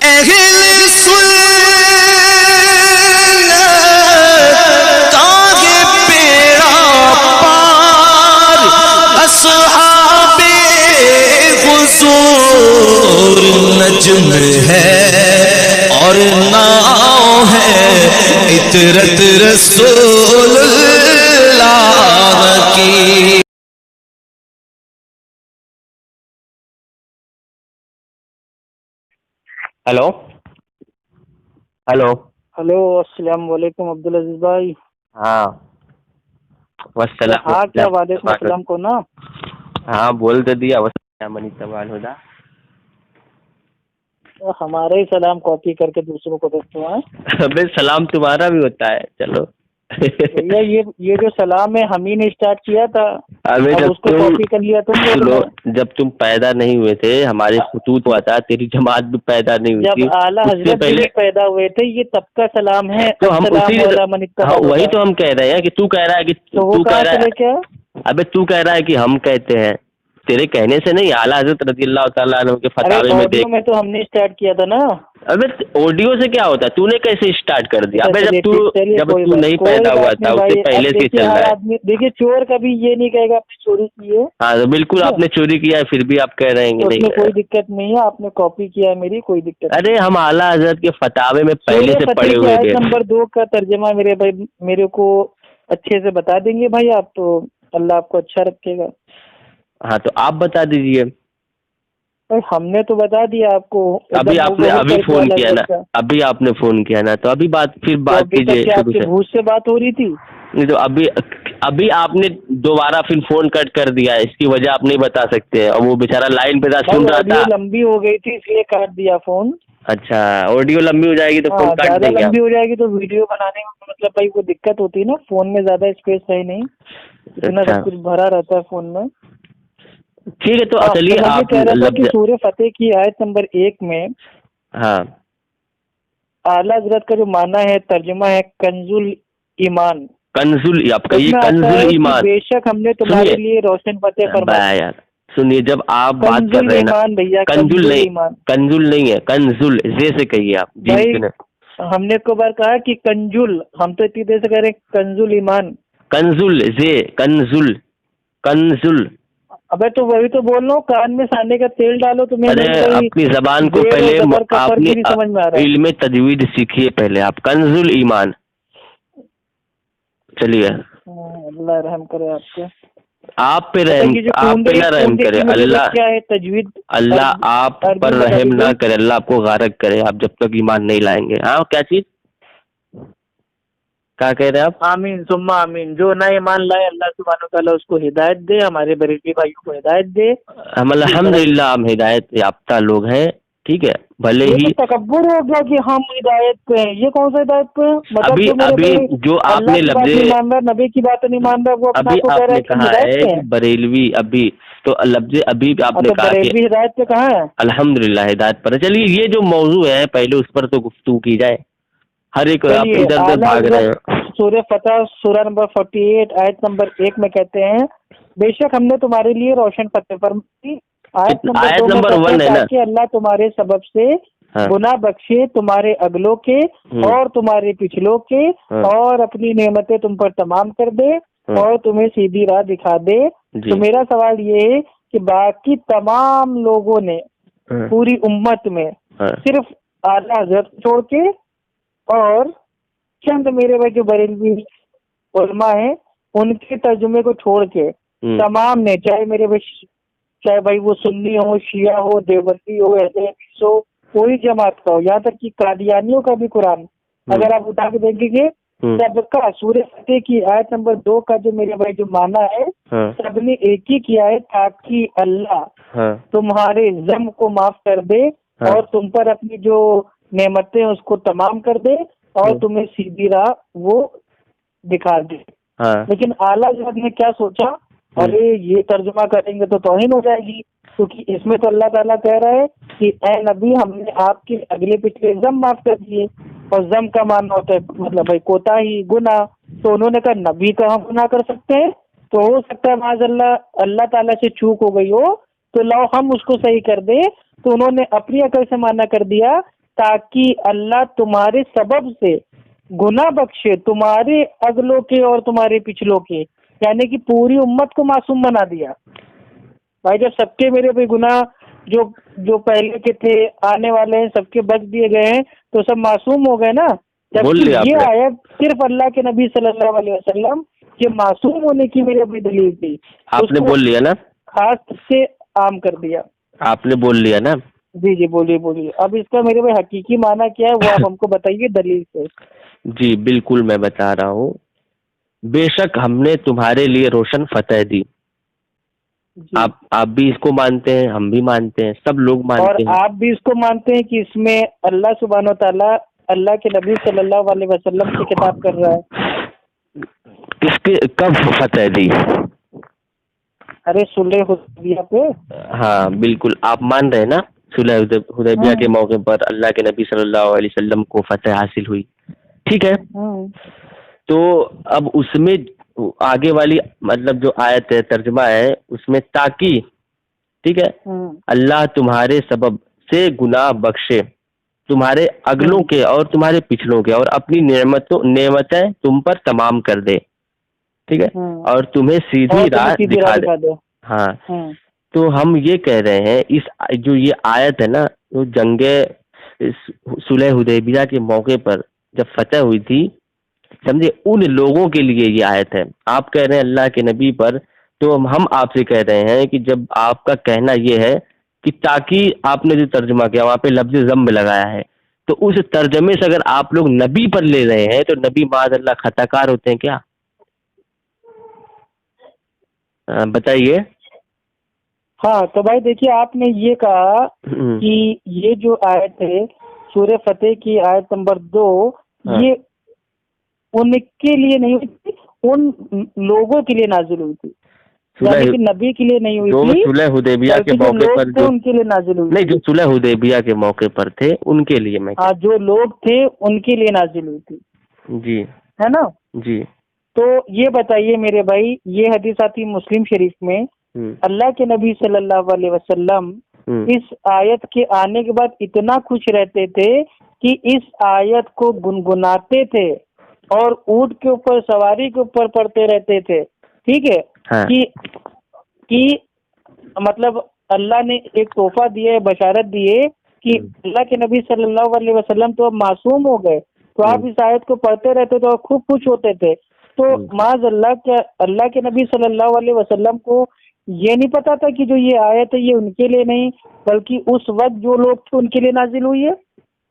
اہل سنت تاغ پیڑا پار اصحاب حضور نجم ہے اور ناؤ ہے اطرت رسول اللہ کی. ہلو ہلو ہلو، السلام علیکم عبدالعزیز بھائی. ہاں والسلام. ہاں کیا وعلیکم السلام کو نا. ہاں بول تو دیا. والسلام منی سوال ہودا. ہمارے ہی سلام کاپی کر کے دوسروں کو دیتے ہیں. ابے سلام تمہارا بھی ہوتا ہے. چلو بھیا یہ جو سلام ہے ہم ہی نے اسٹارٹ کیا تھا. ابے اب اس کو کاپی کر لیا تم لوگ نے. جب تم پیدا نہیں ہوئے تھے ہمارے خطوط ہوا تھا، تیری جماعت بھی پیدا نہیں ہوئی جب تھی. اعلیٰ اس سے حضرت پہلے بھی پیدا ہوئے تھے یہ تب کا سلام ہے. تو ہم السلام اسی علی من اتبع ہاں وہی الہدی. تو ہم کہہ رہے ہیں کہ تو کہہ رہا ہے کہ تو وہ تو کہاں کہہ رہا سے ہے. لے کے آیا؟ ابے تو کہہ رہا ہے کہ ہم کہتے ہیں، تیرے کہنے سے نہیں. اعلیٰ حضرت رضی اللہ تعالیٰ عنہ کے ارے فتاوی میں آڈیو دیکھ. میں تو ہم نے اسٹارٹ کیا تھا نا. ابے آڈیو سے کیا ہوتا ہے؟ تو نے کیسے اسٹارٹ کر دیا؟ ابے چلیے چلیے جب کوئی تو نہیں کوئی پیدا ہوا بات تھا نہیں اس سے بھائی. اب پہلے سے دیکھیے چل ہر رہا ہے. آدمی دیکھیے چور کبھی یہ نہیں کہے گا آپ نے چوری کی ہے. ہاں تو بالکل آپ نے چوری کیا ہے پھر بھی آپ کہہ رہے ہیں کہ اس نہیں. میں کوئی دقت نہیں ہے. آپ نے کاپی کیا ہے میری، کوئی دقت نہیں. ارے ہم اعلیٰ حضرت کے فتاوے میں پہلے سورہ سے فتح پڑے کی ہوئے آیت تھے. نمبر 2 کا ترجمہ میرے کو اچھے سے بتا دیں گے بھائی آپ؟ تو اللہ آپ کو اچھا رکھے گا. ہاں تو آپ بتا دیجئے. ہم نے تو بتا دیا آپ کو. ابھی آپ نے ابھی فون کیا نا، ابھی آپ نے فون کیا نا، تو ابھی پھر تو بات ابھی تک کیجئے کیا آپ شروع کے سے. بھوت سے بات ہو رہی تھی؟ نہیں تو ابھی آپ نے دوبارہ پھر فون کٹ کر دیا ہے. اس کی وجہ آپ نہیں بتا سکتے. اور وہ بیچارہ لائن پہ تھا، بھائی سن رہا آڈیو تھا. لمبی ہو گئی تھی اس لیے کاٹ دیا فون. اچھا آڈیو لمبی ہو جائے گی تو فون ہاں کاٹ زیادہ دیں گے آپ. لمبی ہو جائے گی تو ویڈیو بنانے میں مطلب بھائی وہ دقت ہوتی ہے نا. فون میں زیادہ اسپیس ہے نہیں، اتنا اچھا سب کچھ بھرا رہتا ہے فون میں. ٹھیک ہے تو چلیے میں یہ آپ کہہ رہا تھا کہ لفظ. سورہ فتح کی آیت نمبر 1 میں ہاں اعلیٰ حضرت کا جو معنی ہے، ترجمہ ہے کنز ایمان. آپ اس کہیے میں آتا کنز ہے کہ ایمان. بے شک ہم نے تمہارے سنیے لیے روشن فتح فرمائی. یار سنیے، جب آپ بات کنز کر رہے ہیں نا، ایمان بھیا، کنزل نہیں، ایمان کنزل نہیں ہے، کنزل زے سے کہیے آپ، جیم بھائی. سے نہیں. ہم نے کو بار کہا کہ کنجل، ہم تو اتنی دیر سے کہہ رہے ہیں کنزل ایمان. کنزل زے، کنزل کنزل. ابے تو وہی تو بول رہا ہوں، کان میں سانے کا تیل ڈالو. تمہیں ارے بھائی اپنی زبان کو زیر اور پہلے زبر کا آپ فرق نے بھی نہیں سمجھ میں آ رہا ہے. علم تجوید سیکھیے پہلے آپ. کنزل ایمان. چلیے اللہ رحم کرے آپ کے. آپ پہ اچھا رحم، یہ جو آپ پہ نہ رحم ٹونڈے کرے کی مجھے اللہ. کیا ہے تجوید؟ اللہ آپ عربی پر بتا رحم نہ دیجیے. کرے، اللہ آپ کو غارق کرے آپ جب تک ایمان نہیں لائیں گے. ہاں کیا چیز کیا کہہ رہے ہیں آپ؟ آمین ثم آمین. جو نہ ایمان لائے اللہ سبحانہ وتعالیٰ اس کو ہدایت دے. ہمارے بریلوی بھائیوں کو ہدایت دے. ہم الحمدللہ ہم ہدایت یافتہ لوگ ہیں. ٹھیک ہے بھلے یہ ہی تو تکبر ہو گیا کہ ہم ہدایت پہ ہیں. یہ کون سا ہدایت پہ ہے؟ مطلب جو میرے ابھی بھائی جو آپ اللہ نے کی بات لفظ، نہیں مان رہا، نبی کی بات نہیں مان رہا، وہ اپنا ابھی کو کہہ آپ رہا نے ہے کہ ہم کہا ہدایت ہے پہ کہ ہیں. بریلوی ابھی تو لفظ ابھی آپ نے تو کہا کہ بریلوی ہدایت پہ کہاں ہے؟ الحمدللہ ہدایت پر. چلیے یہ جو موضوع ہے پہلے اس پر تو گفتگو کی جائے. ہر ایک آپ چلیے. ادھر ادھر اعلیٰ بھاگ رہے حضرت ہیں. سورہ فتح سورہ نمبر 48 آیت نمبر 1 میں کہتے ہیں بے شک ہم نے تمہارے لیے روشن فتح فرمائی. آیت نمبر 2 میں کہتے ہیں 1 ہے نا. تاکہ اللہ تمہارے سبب سے ہاں گناہ بخشے تمہارے اگلوں کے اور تمہارے پچھلوں کے، اور اپنی نعمتیں تم پر تمام کر دے اور تمہیں سیدھی راہ دکھا دے. جی تو میرا سوال یہ ہے کہ باقی تمام لوگوں نے پوری امت میں صرف اعلیٰ حضرت چھوڑ کے اور چند میرے بھائی جو بریلوی علماء ہیں ان کے ترجمے کو چھوڑ کے تمام نے، چاہے بھائی وہ سنی ہو، شیعہ ہو، دیوبندی ہو، ایسے ہو، کوئی جماعت کا ہو، یہاں تک کہ قادیانیوں کا بھی قرآن اگر آپ اٹھا کے دیکھیں گے، سب کا سورہ فتح کی آیت نمبر 2 کا جو میرے بھائی جو معنی ہے سب نے ایک ہی کیا ہے تاکہ اللہ تمہارے ذنب کو معاف کر دے اور تم پر اپنی جو نعمتیں اس کو تمام کر دے اور تمہیں سیدھی راہ وہ دکھا دے. لیکن اعلیٰ حضرت نے کیا سوچا، ارے یہ ترجمہ کریں گے تو توہین ہو جائے گی، کیونکہ اس میں تو اللہ تعالیٰ کہہ رہا ہے کہ اے نبی ہم نے آپ کے اگلے پچھلے ذنب معاف کر دیے. اور ذنب کا معنی ہوتا ہے مطلب بھائی کوتاہی، گناہ. تو انہوں نے کہا نبی کا ہم گناہ کر سکتے ہیں؟ تو ہو سکتا ہے معاذ اللہ تعالیٰ سے چوک ہو گئی ہو تو لاؤ ہم اس کو صحیح کر دیں. تو انہوں نے اپنی عقل سے مانا کر دیا تاکہ اللہ تمہارے سبب سے گناہ بخشے تمہارے اگلوں کے اور تمہارے پچھلوں کے، یعنی کہ پوری امت کو معصوم بنا دیا۔ بھائی جب سب کے میرے بھائی گناہ جو پہلے کے تھے آنے والے ہیں سب کے بخش دیے گئے ہیں تو سب معصوم ہو گئے نا، جبکہ یہ آیت صرف اللہ کے نبی صلی اللہ علیہ وسلم کے معصوم ہونے کی میرے بھائی دلیل تھی، آپ نے بول لیا نا، خاص سے عام کر دیا۔ آپ نے بول لیا نا۔ جی بولیے۔ اب اس کا میرے بھائی حقیقی معنی کیا ہے وہ آپ ہم کو بتائیے دلیل سے۔ جی بالکل میں بتا رہا ہوں، بے شک ہم نے تمہارے لیے روشن فتح دی۔ آپ بھی اس کو مانتے ہیں، ہم بھی مانتے ہیں، سب لوگ مانتے ہیں، اور آپ بھی اس کو مانتے ہیں کہ اس میں اللہ سبحانہ و تعالیٰ اللہ کے نبی صلی اللہ علیہ وسلم سے خطاب کر رہا ہے۔ کس کے کب فتح دی؟ ارے صلح حدیبیہ پہ۔ ہاں بالکل، آپ مان رہے ہیں نا، صلح حدیبیہ کے موقع پر اللہ کے نبی صلی اللہ علیہ وسلم کو فتح حاصل ہوئی، ٹھیک ہے؟ تو اب اس میں آگے والی مطلب جو آیت ہے ترجمہ ہے اس میں تاکہ، ٹھیک ہے، اللہ تمہارے سبب سے گناہ بخشے تمہارے اگلوں کے اور تمہارے پچھلوں کے، اور اپنی نعمتیں تم پر تمام کر دے، ٹھیک ہے، اور تمہیں سیدھی راہ دکھا دے۔ ہاں تو ہم یہ کہہ رہے ہیں اس جو یہ آیت ہے نا، جو جنگ صلح حدیبیہ کے موقع پر جب فتح ہوئی تھی، سمجھے، ان لوگوں کے لیے یہ آیت ہے۔ آپ کہہ رہے ہیں اللہ کے نبی پر، تو ہم آپ سے کہہ رہے ہیں کہ جب آپ کا کہنا یہ ہے کہ تاکہ آپ نے جو ترجمہ کیا وہاں پہ لفظ ضم لگایا ہے، تو اس ترجمے سے اگر آپ لوگ نبی پر لے رہے ہیں تو نبی معاذ اللہ خطا کار ہوتے ہیں کیا؟ بتائیے۔ ہاں تو بھائی دیکھیے، آپ نے یہ کہا کہ یہ جو آیت ہے سورہ فتح کی آیت نمبر 2 یہ ان کے لیے نہیں ہوئی تھی، ان لوگوں کے لیے نازل ہوئی تھی، یعنی کہ نبی کے لیے نہیں ہوئی تھی، صلح حدیبیہ کے موقع پر جو ان کے لیے نازل ہوئی، نہیں، جو صلح حدیبیہ کے موقع پر تھے ان کے لیے میں، ہاں جو لوگ تھے ان کے لیے نازل ہوئی تھی، جی ہے نا؟ جی۔ تو یہ بتائیے میرے بھائی، یہ حدیث آتی مسلم شریف میں، اللہ کے نبی صلی اللہ علیہ وسلم اس آیت کے آنے کے بعد اتنا خوش رہتے تھے کہ اس آیت کو گنگناتے تھے اور اونٹ کے اوپر سواری کے اوپر پڑھتے رہتے تھے، ٹھیک ہے، کہ مطلب اللہ نے ایک تحفہ دیے، بشارت دیے کہ اللہ کے نبی صلی اللہ علیہ وسلم تو اب معصوم ہو گئے، تو آپ اس آیت کو پڑھتے رہتے تھے اور خوب خوش ہوتے تھے۔ تو معاذ اللہ کے اللہ کے نبی صلی اللہ علیہ وسلم کو یہ نہیں پتا تھا کہ جو یہ آیت ہے یہ ان کے لیے نہیں بلکہ اس وقت جو لوگ تھے ان کے لیے نازل ہوئی ہے؟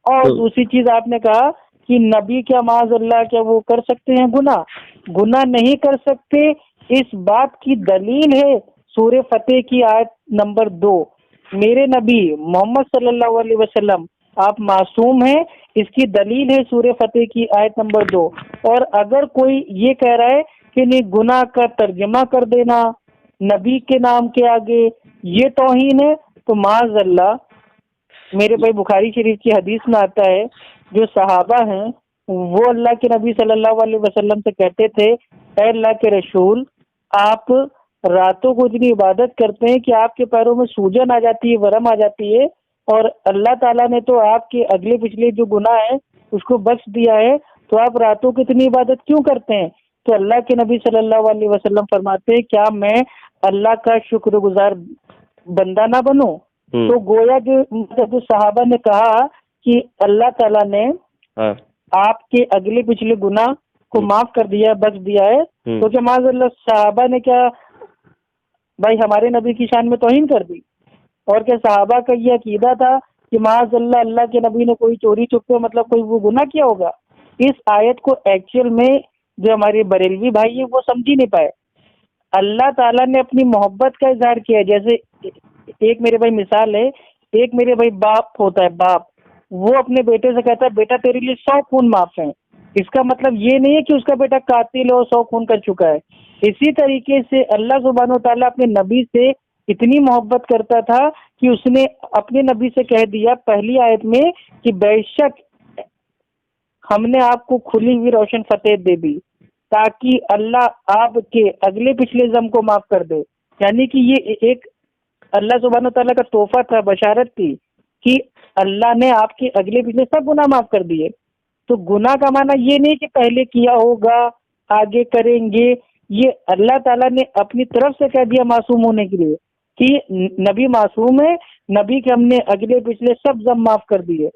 اور دوسری چیز آپ نے کہا کہ نبی کیا معاذ اللہ کیا وہ کر سکتے ہیں گناہ نہیں کر سکتے، اس بات کی دلیل ہے سورہ فتح کی آیت نمبر 2، میرے نبی محمد صلی اللہ علیہ وسلم آپ معصوم ہیں، اس کی دلیل ہے سورہ فتح کی آیت نمبر 2۔ اور اگر کوئی یہ کہہ رہا ہے کہ نہیں گناہ کا ترجمہ کر دینا نبی کے نام کے آگے یہ توہین ہے، تو معاذ اللہ میرے بھائی بخاری شریف کی حدیث میں آتا ہے جو صحابہ ہیں وہ اللہ کے نبی صلی اللہ علیہ وسلم سے کہتے تھے، اے اللہ کے رسول، آپ راتوں کو اتنی عبادت کرتے ہیں کہ آپ کے پیروں میں سوجن آ جاتی ہے، ورم آ جاتی ہے، اور اللہ تعالیٰ نے تو آپ کے اگلے پچھلے جو گناہ ہیں اس کو بخش دیا ہے، تو آپ راتوں کی اتنی عبادت کیوں کرتے ہیں؟ تو اللہ کے نبی صلی اللہ علیہ وسلم فرماتے ہیں، کیا میں اللہ کا شکر گزار بندہ نہ بنوں؟ تو گویا جو صحابہ نے کہا کہ اللہ تعالیٰ نے آپ کے اگلے پچھلے گناہ کو معاف کر دیا، بخش دیا ہے، تو کیا معاذ اللہ صحابہ نے کیا بھائی ہمارے نبی کی شان میں توہین کر دی؟ اور کیا صحابہ کا یہ عقیدہ تھا کہ معاذ اللہ اللہ کے نبی نے کوئی چوری چپے مطلب کوئی وہ گناہ کیا ہوگا؟ اس آیت کو ایکچوئل میں جو ہمارے بریلوی بھائی ہیں وہ سمجھ ہی نہیں پائے۔ اللہ تعالیٰ نے اپنی محبت کا اظہار کیا، جیسے ایک میرے بھائی مثال ہے، ایک میرے بھائی باپ ہوتا ہے، باپ وہ اپنے بیٹے سے کہتا ہے بیٹا تیرے لیے 100 خون معاف ہیں، اس کا مطلب یہ نہیں ہے کہ اس کا بیٹا قاتل اور 100 خون کر چکا ہے۔ اسی طریقے سے اللہ سبحانہ و تعالیٰ اپنے نبی سے اتنی محبت کرتا تھا کہ اس نے اپنے نبی سے کہہ دیا پہلی آیت میں کہ بے شک ہم نے آپ کو کھلی ہوئی روشن فتح دے دی تاکہ اللہ آپ کے اگلے پچھلے ذنب کو معاف کر دے، یعنی کہ یہ ایک اللہ سبحانہ و تعالیٰ کا تحفہ تھا، بشارت تھی کہ اللہ نے آپ کے اگلے پچھلے سب گناہ معاف کر دیے. تو گناہ کا معنی یہ نہیں کہ پہلے کیا ہوگا آگے کریں گے. یہ اللہ تعالیٰ نے اپنی طرف سے کہہ دیا معصوم ہونے کے لیے کہ نبی معصوم ہے, نبی کے ہم نے اگلے پچھلے سب ذنب معاف کر دیے.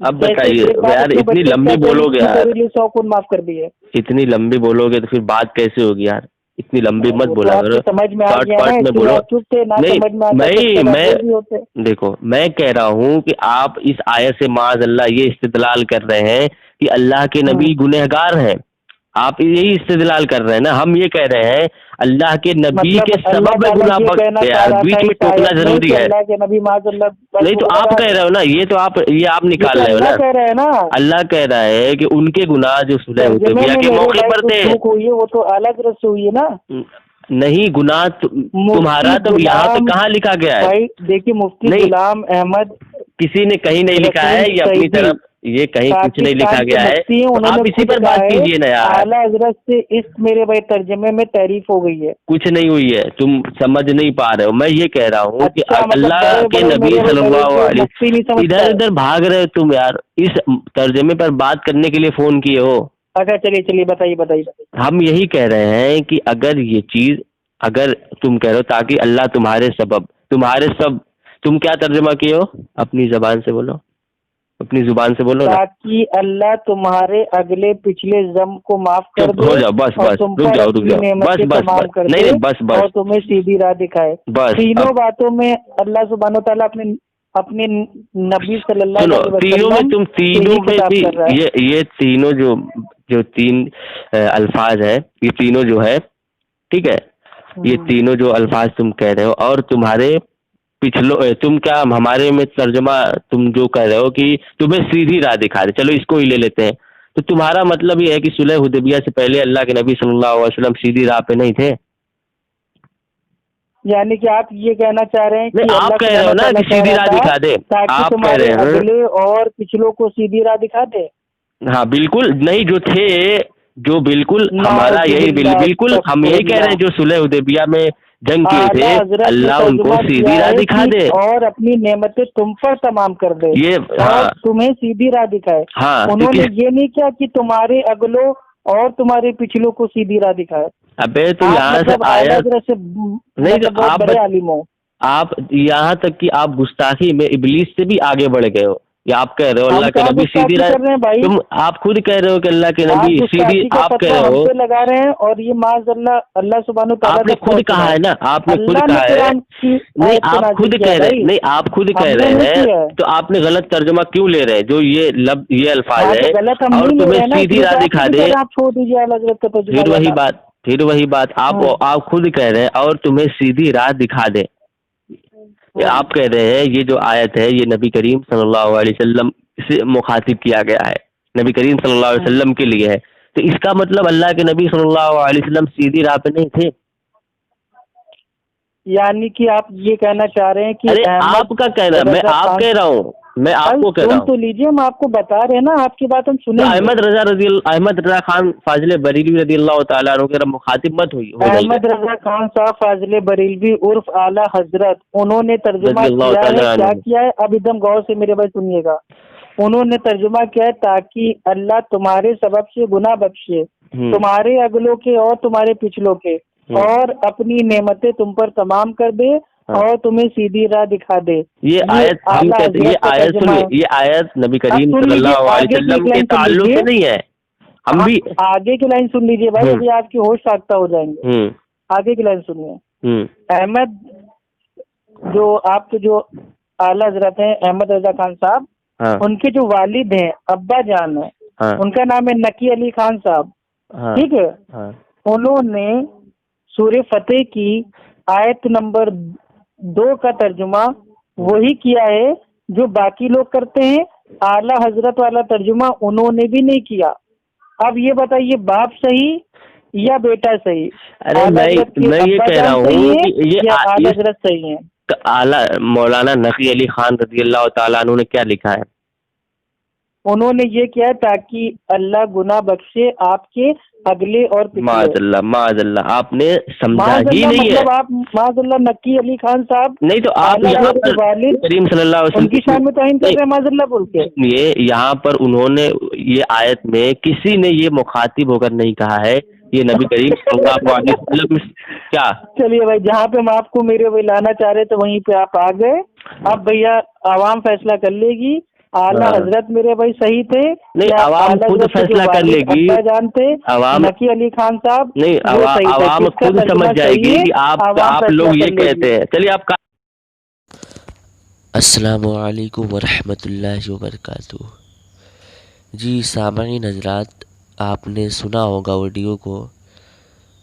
اب بتائیے یار اتنی لمبی بولو گے یار, 100 ماف کر دیے. اتنی لمبی بولو گے تو پھر بات کیسے ہوگی یار, اتنی لمبی مت بولا کرو, سمجھ میں آ گیا میں بولو. نہیں میں دیکھو میں کہہ رہا ہوں کہ آپ اس آیت سے معاذ اللہ یہ استدلال کر رہے ہیں کہ اللہ کے نبی گنہگار ہیں, آپ یہی استدلال کر رہے ہیں نا. ہم یہ کہہ رہے ہیں اللہ کے نبی کے سبب میں گناہ بیچ میں ٹوکنا ضروری ہے. نہیں تو آپ کہہ رہے ہو نا, یہ تو آپ نکال رہے ہو نا. اللہ کہہ رہا ہے کہ ان کے گناہ جو صلح حدیبیہ کے موقع پر تھے وہ تو الگ رس سے ہوئی ہے نا. نہیں گناہ تمہارا تو یہاں پہ کہاں لکھا گیا ہے؟ دیکھیے مفتی غلام احمد کسی نے کہیں نہیں لکھا ہے, یہ اپنی طرف یہ کہیں کچھ نہیں لکھا گیا ہے. آپ اسی پر بات کیجیے نا یار. اعلیٰ حضرت سے اس میرے بھائی ترجمے میں تعریف ہو گئی ہے. کچھ نہیں ہوئی ہے, تم سمجھ نہیں پا رہے ہو. میں یہ کہہ رہا ہوں کہ اللہ کے نبی صلی اللہ علیہ وسلم ادھر ادھر بھاگ رہے تم یار, اس ترجمے پر بات کرنے کے لیے فون کیے ہو. اچھا چلیے بتائیے. ہم یہی کہہ رہے ہیں کہ اگر یہ چیز اگر تم کہہ رہے ہو تاکہ اللہ تمہارے سب تم کیا ترجمہ کیے ہو؟ اپنی زبان سے بولو, اپنی زبان سے بولو. تاکہ اللہ تمہارے اگلے پچھلے ذنب کو معاف کر دے. ہو جاؤ بس رک جاؤ بس اور تمہیں سیدھی راہ دکھائے. تینوں باتوں میں اللہ سبحانہ تعالیٰ اپنے نبی صلی اللہ علیہ وسلم تینوں میں تم تینوں میں یہ تینوں جو تین الفاظ ہے, یہ تینوں جو ہے ٹھیک ہے, یہ تینوں جو الفاظ تم کہہ رہے ہو اور تمہارے پچھلو تم کیا ہمارے میں ترجمہ تم جو کہہ رہے ہو کہ تمہیں سیدھی راہ دکھا دے, چلو اس کو ہی لے لیتے ہیں. تو تمہارا مطلب یہ ہے کہ صلح حدیبیہ سے پہلے اللہ کے نبی صلی اللہ علیہ وسلم سیدھی راہ پہ نہیں تھے؟ یعنی کہ آپ یہ کہنا چاہ رہے ہیں کہ آپ کہہ رہے ہو نا کہ سیدھی راہ دکھا دے, آپ کہہ رہے ہیں اگلے اور پچھلوں کو سیدھی راہ دکھا دے. ہاں بالکل, نہیں جو تھے جو بالکل ہمارا یہی بالکل ہم یہی کہہ رہے ہیں جو صلح حدیبیہ میں جنگ کیے تھے اللہ ان کو سیدھی راہ دکھا دے اور اپنی نعمتیں تم پر تمام کر دے, اور تمہیں سیدھی راہ دکھائے. انہوں نے یہ نہیں کیا کہ تمہارے اگلوں اور تمہارے پچھلوں کو سیدھی راہ دکھائے. ابے تو یہاں سے آیت نہیں, آپ یہاں تک کہ آپ گستاخی میں ابلیس سے بھی آگے بڑھ گئے ہو. یا آپ کہہ رہے ہو اللہ کے نبی سیدھی راہ, تم آپ خود کہہ رہے ہو کہ اللہ کے نبی سیدھی, آپ کہہ رہے ہو لگا رہے ہیں, اور یہ معاذ اللہ سبحانہ تعالیٰ آپ نے خود کہا ہے نا, آپ نے خود کہا ہے. نہیں آپ خود کہہ رہے ہیں, نہیں آپ خود کہہ رہے ہیں, تو آپ نے غلط ترجمہ کیوں لے رہے ہیں؟ جو یہ الفاظ ہے اور تمہیں سیدھی راہ دکھا دے, پھر وہی بات آپ خود کہہ رہے ہیں اور تمہیں سیدھی راہ دکھا دے. آپ کہہ رہے ہیں یہ جو آیت ہے یہ نبی کریم صلی اللہ علیہ وسلم سے مخاطب کیا گیا ہے, نبی کریم صلی اللہ علیہ وسلم کے لیے ہے. تو اس کا مطلب اللہ کے نبی صلی اللہ علیہ وسلم سیدھی راہ پہ نہیں تھے؟ یعنی کہ آپ یہ کہنا چاہ رہے ہیں کہ آپ کا کہنا, میں آپ کہہ رہا ہوں, میں آپ کو کہہ رہا ہوں. تو لیجیے ہم آپ کو بتا رہے ہیں نا, آپ کی بات ہم سنیں. احمد رضا خان فاضل بریلوی رضی اللہ تعالیٰ عنہ کے مخاطب مت ہوئی. احمد رضا خان صاحب فاضل بریلوی عرف اعلیٰ حضرت, انہوں نے ترجمہ کیا ہے. اب ایک دم غور سے میرے بھائی سنیے گا. انہوں نے ترجمہ کیا ہے تاکہ اللہ تمہارے سبب سے گناہ بخشے, تمہارے اگلوں کے اور تمہارے پچھلوں کے, اور اپنی نعمتیں تم پر تمام کر دے اور تمہیں سیدھی راہ دکھا دے. یہ آیت نبی کریم صلی اللہ علیہ وسلم کے تعلق سے نہیں ہے. ہم بھی آگے کی لائن سن لیجیے بھائی, ابھی آپ کی ہوش ساختہ ہو جائیں گے. آگے کی لائن سنیے. احمد جو آپ کے جو اعلیٰ حضرت ہیں احمد رضا خان صاحب, ان کے جو والد ہیں ابا جان ہیں, ان کا نام ہے نقی علی خان صاحب, ٹھیک ہے. انہوں نے سورہ فتح کی آیت نمبر 2 کا ترجمہ وہی کیا ہے جو باقی لوگ کرتے ہیں. اعلیٰ حضرت والا ترجمہ انہوں نے بھی نہیں کیا. اب یہ بتائیے باپ صحیح یا بیٹا صحیح؟ میں یہ کہہ رہا ہوں کہ یہ اعلیٰ حضرت صحیح ہیں. اعلیٰ مولانا نقی علی خان رضی اللہ تعالیٰ عنہ نے کیا لکھا ہے؟ انہوں نے یہ کیا ہے تاکہ اللہ گناہ بخشے آپ کے اگلے اور معاذ اللہ آپ نے سمجھا معاذ ہی اللہ نہیں ہے. مطلب آپ معاذ اللہ نکی علی خان صاحب نہیں تو آپ اعلیٰ یہاں حضرت کے پر والد کریم صلی اللہ علیہ ان کی شان وسلم میں توہین کر رہے ہیں معاذ اللہ بول کے. یہاں پر انہوں نے یہ آیت میں کسی نے یہ مخاطب ہو کر نہیں کہا ہے یہ نبی کریم صلی اللہ علیہ وسلم کیا. چلیے بھائی جہاں پہ ہم آپ کو میرے بھائی لانا چاہ رہے تھے وہیں پہ آپ آ گئے. اب بھیا عوام فیصلہ کر لے گی اعلیٰ حضرت میرے بھائی صحیح تھے نہیں یا عوام اعلیٰ خود حضرت کے فیصلہ کر لے والد گی. ابا جان تھے عوام نکی علی خان صاحب نہیں وہ صحیح تھے. عوام کس کا خود ترجمہ سمجھ جائے صحیح گی ہے کہ عوام آپ فیصلہ لوگ کر یہ لے گی. کہتے ہیں. چلیے آپ کا السلام علیکم ورحمۃ اللہ وبرکاتہ. جی سامعین حضرات، آپ نے سنا ہوگا ویڈیو کو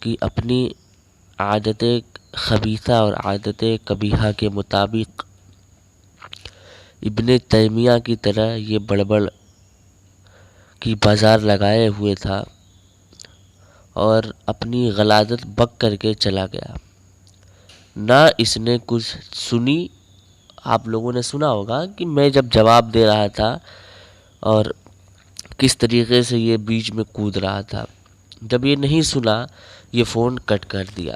کہ اپنی عادت خبیثہ اور عادت قبیحہ کے مطابق ابن تیمیہ کی طرح یہ بڑبڑ کی بازار لگائے ہوئے تھا اور اپنی غلاظت بک کر کے چلا گیا. نہ اس نے کچھ سنی. آپ لوگوں نے سنا ہوگا کہ میں جب جواب دے رہا تھا اور کس طریقے سے یہ بیچ میں کود رہا تھا. جب یہ نہیں سنا یہ فون کٹ کر دیا.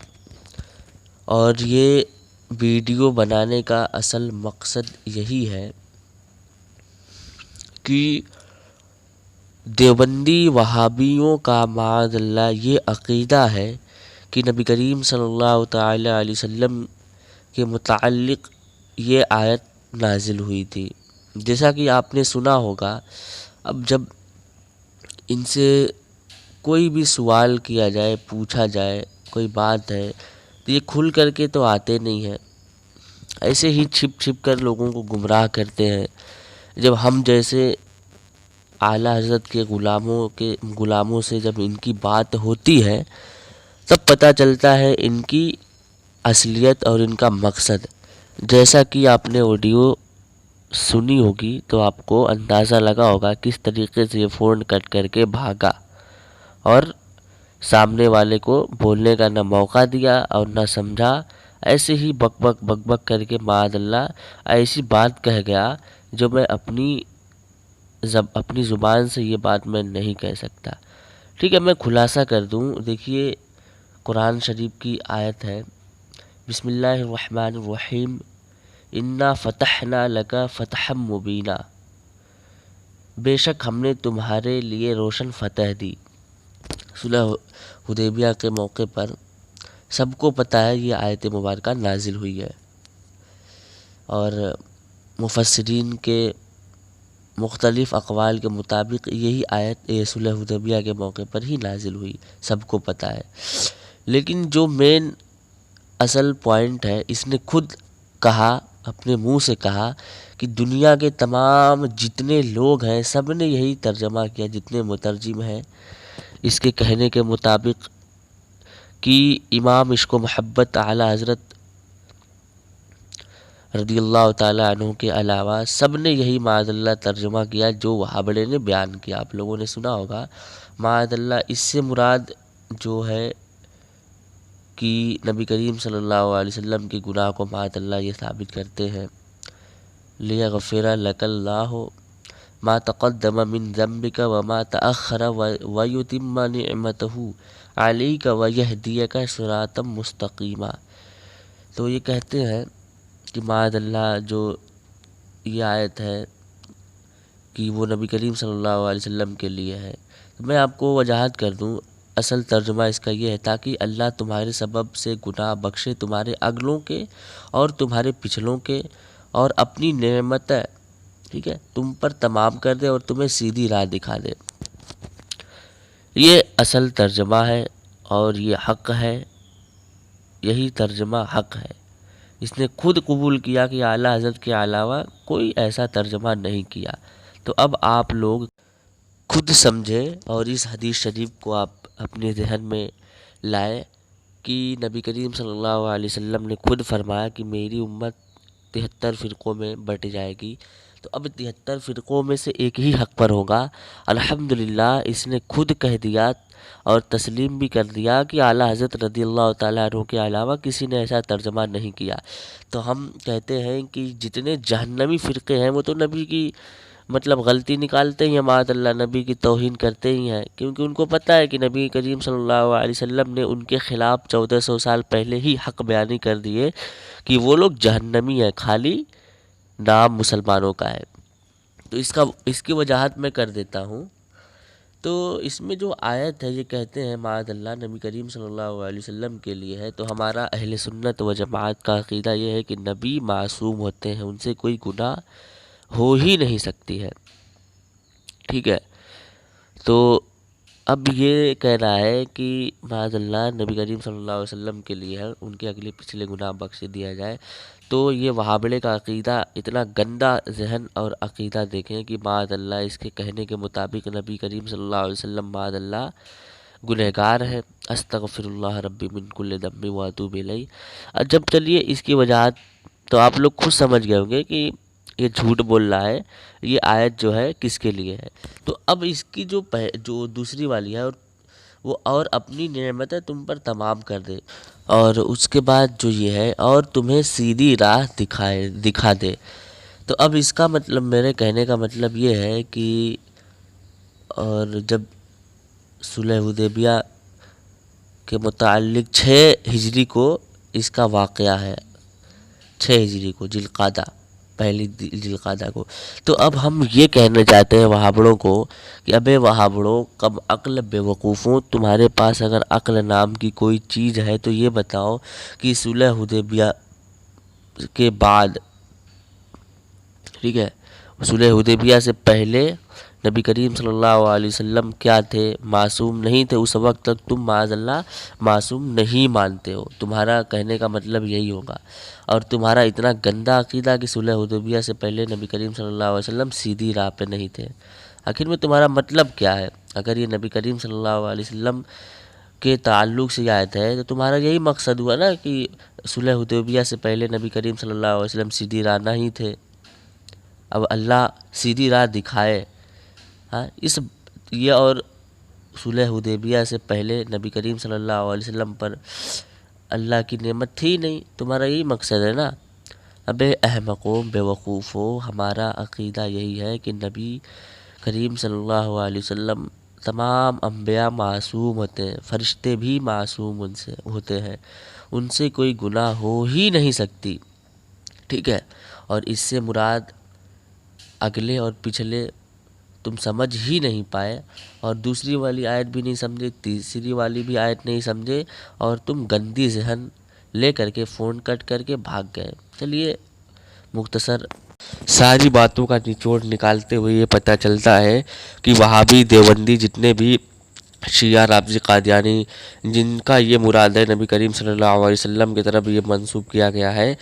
اور یہ ویڈیو بنانے کا اصل مقصد یہی ہے کہ دیوبندی وہابیوں کا معاذ اللہ یہ عقیدہ ہے کہ نبی کریم صلی اللہ تعالی علیہ وسلم کے متعلق یہ آیت نازل ہوئی تھی. جیسا کہ آپ نے سنا ہوگا، اب جب ان سے کوئی بھی سوال کیا جائے، پوچھا جائے کوئی بات ہے تو یہ کھل کر کے تو آتے نہیں ہیں، ایسے ہی چھپ چھپ کر لوگوں کو گمراہ کرتے ہیں. جب ہم جیسے اعلیٰ حضرت کے غلاموں سے جب ان کی بات ہوتی ہے تب پتہ چلتا ہے ان کی اصلیت اور ان کا مقصد. جیسا کہ آپ نے آڈیو سنی ہوگی تو آپ کو اندازہ لگا ہوگا کس طریقے سے یہ فون کٹ کر کے بھاگا اور سامنے والے کو بولنے کا نہ موقع دیا اور نہ سمجھا. ایسے ہی بک بک کر کے معاذ اللہ ایسی بات کہہ گیا جو میں اپنی زبان سے یہ بات میں نہیں کہہ سکتا. ٹھیک ہے، میں خلاصہ کر دوں. دیکھیے قرآن شریف کی آیت ہے، بسم اللہ الرحمن الرحیم، انا فتحنا لک فتحا مبینا، بے شک ہم نے تمہارے لیے روشن فتح دی. صلح حدیبیہ کے موقع پر سب کو پتہ ہے یہ آیت مبارکہ نازل ہوئی ہے اور مفسرین کے مختلف اقوال کے مطابق یہی آیت صلح حدیبیہ کے موقع پر ہی نازل ہوئی، سب کو پتہ ہے. لیکن جو مین اصل پوائنٹ ہے، اس نے خود کہا، اپنے منہ سے کہا کہ دنیا کے تمام جتنے لوگ ہیں سب نے یہی ترجمہ کیا، جتنے مترجم ہیں اس کے کہنے کے مطابق کہ امام عشق و محبت اعلیٰ حضرت رضی اللہ تعالیٰ عنہ کے علاوہ سب نے یہی معاذ اللہ ترجمہ کیا جو وہابڑے نے بیان کیا. آپ لوگوں نے سنا ہوگا معاذ اللہ. اس سے مراد جو ہے کہ نبی کریم صلی اللہ علیہ وسلم کے گناہ کو معاذ اللہ یہ ثابت کرتے ہیں، لیغفر لک اللہ ما تقدم من ذنبک وما تأخر ویتم نعمتہ علیک ویہدیک صراطا مستقیما. تو یہ کہتے ہیں کہ معاذ اللہ جو یہ آیت ہے کہ وہ نبی کریم صلی اللہ علیہ وسلم کے لیے ہے. میں آپ کو وضاحت کر دوں، اصل ترجمہ اس کا یہ ہے تاکہ اللہ تمہارے سبب سے گناہ بخشے، تمہارے اگلوں کے اور تمہارے پچھلوں کے، اور اپنی نعمت ٹھیک ہے تم پر تمام کر دے اور تمہیں سیدھی راہ دکھا دے. یہ اصل ترجمہ ہے اور یہ حق ہے، یہی ترجمہ حق ہے. اس نے خود قبول کیا کہ اعلیٰ حضرت کے علاوہ کوئی ایسا ترجمہ نہیں کیا. تو اب آپ لوگ خود سمجھیں اور اس حدیث شریف کو آپ اپنے ذہن میں لائیں کہ نبی کریم صلی اللہ علیہ وسلم نے خود فرمایا کہ میری امت 73 فرقوں میں بٹ جائے گی. تو اب 73 فرقوں میں سے ایک ہی حق پر ہوگا. الحمدللہ اس نے خود کہہ دیا اور تسلیم بھی کر دیا کہ اعلیٰ حضرت رضی اللہ تعالیٰ عنہ کے علاوہ کسی نے ایسا ترجمہ نہیں کیا. تو ہم کہتے ہیں کہ جتنے جہنمی فرقے ہیں وہ تو نبی کی مطلب غلطی نکالتے ہی ہیں معاذ اللہ، نبی کی توہین کرتے ہی ہیں، کیونکہ ان کو پتہ ہے کہ نبی کریم صلی اللہ علیہ وسلم نے ان کے خلاف 1400 سال پہلے ہی حق بیانی کر دیے کہ وہ لوگ جہنمی ہیں، خالی نام مسلمانوں کا ہے۔ تو اس کی وضاحت میں کر دیتا ہوں۔ تو اس میں جو آیت ہے یہ کہتے ہیں معاذ اللہ نبی کریم صلی اللہ علیہ وسلم کے لیے ہے، تو ہمارا اہل سنت و جماعت کا عقیدہ یہ ہے کہ نبی معصوم ہوتے ہیں، ان سے کوئی گناہ ہو ہی نہیں سکتی ہے، ٹھیک ہے۔ تو اب یہ کہہ رہا ہے کہ معاذ اللہ نبی کریم صلی اللہ علیہ وسلم کے لیے ہے، ان کے اگلے پچھلے گناہ بخش دیا جائے، تو یہ وہابڑے کا عقیدہ اتنا گندا ذہن اور عقیدہ دیکھیں کہ معاذ اللہ اس کے کہنے کے مطابق نبی کریم صلی اللہ علیہ وسلم معاذ اللہ گنہگار ہے، استغفر اللہ ربی من کل ذنب واتوب الیہ۔ اب جب چلیے اس کی وجاہت تو آپ لوگ خود سمجھ گئے ہوں گے کہ یہ جھوٹ بول رہا ہے، یہ آیت جو ہے کس کے لیے ہے۔ تو اب اس کی جو دوسری والی ہے وہ اور اپنی نعمتیں تم پر تمام کر دے، اور اس کے بعد جو یہ ہے اور تمہیں سیدھی راہ دکھا دے۔ تو اب اس کا مطلب، میرے کہنے کا مطلب یہ ہے کہ اور جب صلح حدیبیہ کے متعلق 6 ہجری کو اس کا واقعہ ہے، 6 ہجری کو ذوالقعدہ، پہلی ذوالقعدہ کو۔ تو اب ہم یہ کہنا چاہتے ہیں وہابڑوں کو کہ ابے وہابڑوں، کم عقل بے وقوفوں، تمہارے پاس اگر عقل نام کی کوئی چیز ہے تو یہ بتاؤ کہ صلح حدیبیہ کے بعد، ٹھیک ہے، صلح حدیبیہ سے پہلے نبی کریم صلی اللہ علیہ وسلم کیا تھے؟ معصوم نہیں تھے۔ اس وقت تک تم معاذ اللہ معصوم نہیں مانتے ہو، تمہارا کہنے کا مطلب یہی ہوگا، اور تمہارا اتنا گندا عقیدہ کہ صلح حدیبیہ سے پہلے نبی کریم صلی اللہ علیہ وسلم سیدھی راہ پہ نہیں تھے۔ آخر میں تمہارا مطلب کیا ہے؟ اگر یہ نبی کریم صلی اللہ علیہ وسلم کے تعلق سے آیت ہے تو تمہارا یہی مقصد ہوا نا کہ صلح حدیبیہ سے پہلے نبی کریم صلی اللہ علیہ وسلم سیدھی راہ نہیں تھے، اب اللہ سیدھی راہ دکھائے۔ ہاں، یہ اور صلح حدیبیہ سے پہلے نبی کریم صلی اللہ علیہ وسلم پر اللہ کی نعمت تھی نہیں، تمہارا یہی مقصد ہے نا۔ ابے احمقوں، بے وقوفوں، ہمارا عقیدہ یہی ہے کہ نبی کریم صلی اللہ علیہ وسلم، تمام انبیاء معصوم ہوتے ہیں، فرشتے بھی معصوم ان سے ہوتے ہیں، ان سے کوئی گناہ ہو ہی نہیں سکتی، ٹھیک ہے۔ اور اس سے مراد اگلے اور پچھلے تم سمجھ ہی نہیں پائے، اور دوسری والی آیت بھی نہیں سمجھے، تیسری والی بھی آیت نہیں سمجھے، اور تم گندی ذہن لے کر کے فون کٹ کر کے بھاگ گئے۔ چلیے مختصر ساری باتوں کا نچوڑ نکالتے ہوئے یہ پتہ چلتا ہے کہ وہابی، دیوبندی، جتنے بھی شیعہ، رافضی، قادیانی، جن کا یہ مراد ہے نبی کریم صلی اللہ علیہ وسلم کی طرف یہ منسوب کیا گیا ہے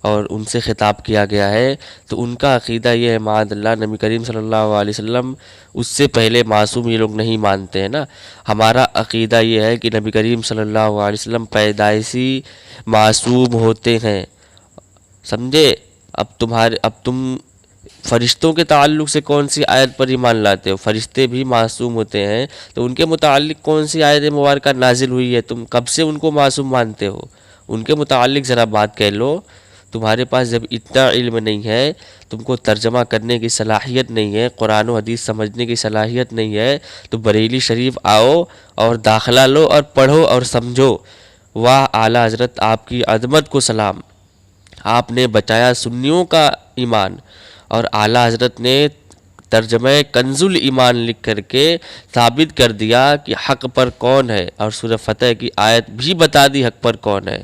اور ان سے خطاب کیا گیا ہے، تو ان کا عقیدہ یہ ہے معاذ اللہ نبی کریم صلی اللہ علیہ وسلم اس سے پہلے معصوم یہ لوگ نہیں مانتے ہیں نا۔ ہمارا عقیدہ یہ ہے کہ نبی کریم صلی اللہ علیہ وسلم پیدائشی معصوم ہوتے ہیں، سمجھے؟ اب تم فرشتوں کے تعلق سے کون سی آیت پر ایمان لاتے ہو؟ فرشتے بھی معصوم ہوتے ہیں، تو ان کے متعلق کون سی آیت مبارکہ نازل ہوئی ہے؟ تم کب سے ان کو معصوم مانتے ہو؟ ان کے متعلق ذرا بات کہہ لو۔ تمہارے پاس جب اتنا علم نہیں ہے، تم کو ترجمہ کرنے کی صلاحیت نہیں ہے، قرآن و حدیث سمجھنے کی صلاحیت نہیں ہے، تو بریلی شریف آؤ اور داخلہ لو اور پڑھو اور سمجھو۔ واہ اعلیٰ حضرت، آپ کی عظمت کو سلام، آپ نے بچایا سنیوں کا ایمان، اور اعلیٰ حضرت نے ترجمہ کنز الایمان لکھ کر کے ثابت کر دیا کہ حق پر کون ہے، اور سورہ فتح کی آیت بھی بتا دی حق پر کون ہے۔